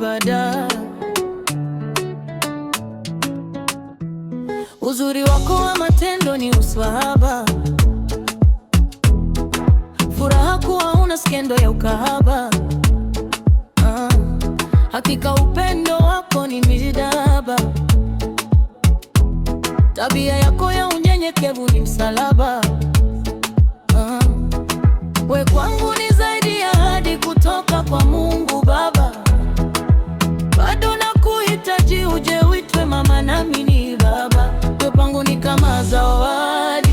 ibada. Uzuri wako wa matendo ni uswahaba, furaha kuwa una skendo ya ukahaba. Hakika upendo wako ni midaba, tabia yako ya unyenyekevu ni msalaba. We kwangu ni zaidi ya ahadi kutoka kwa Mungu Baba. Bado nakuhitaji uje uitwe mama nami ni baba. We kwangu ni kama zawadi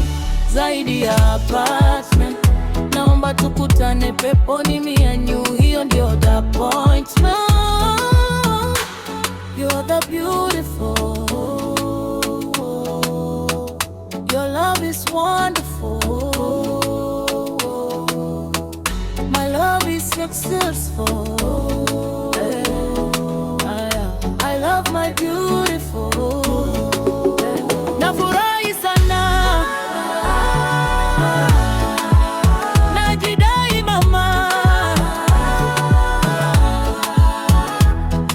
zaidi ya apartment. Naomba tukutane peponi me and you, hiyo ndio the point. You're the beautiful, your love is wonderful, my love is successful. I love my beautiful. Nafurahi sana, najidai mama,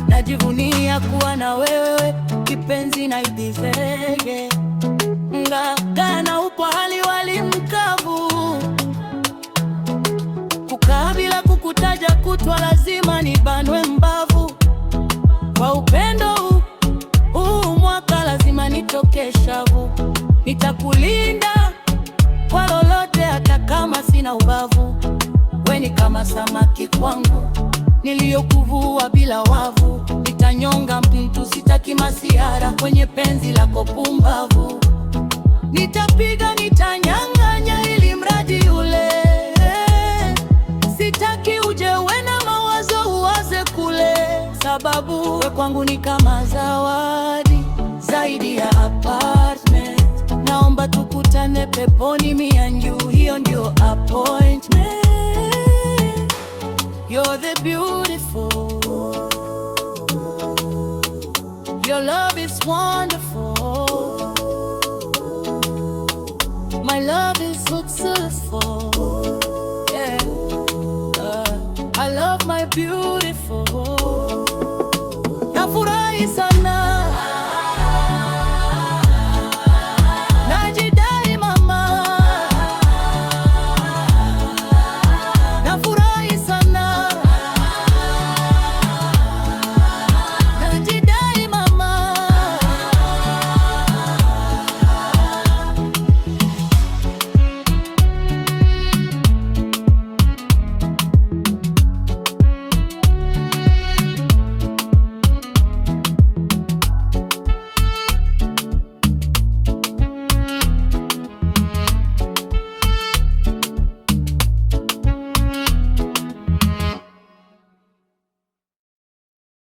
najivunia kuwa na wewe kipenzi na ibizege ngana upo hali wali mkavu, kukaa bila kukutaja kutwa lazima nibanwe mbavu. Kwa upendo huu mwaka lazima nitoke shavu, nitakulinda kwa lolote hata kama sina ubavu. We ni kama samaki kwangu niliyokuvua bila wavu, nitanyonga mtu sitaki masiara kwenye penzi lako pumbavu. Nitapiga nitanyang'anya ili mradi ule, sitaki uje we na mawazo uwaze kule, sababu we kwangu ni kama zawadi zaidi ya apartment. Naomba tukutane peponi me and you, hiyo ndio appointment. You're the beautiful, your love is wonderful, my love is successful. Yeah, I love my beautiful. Nafurahi sana.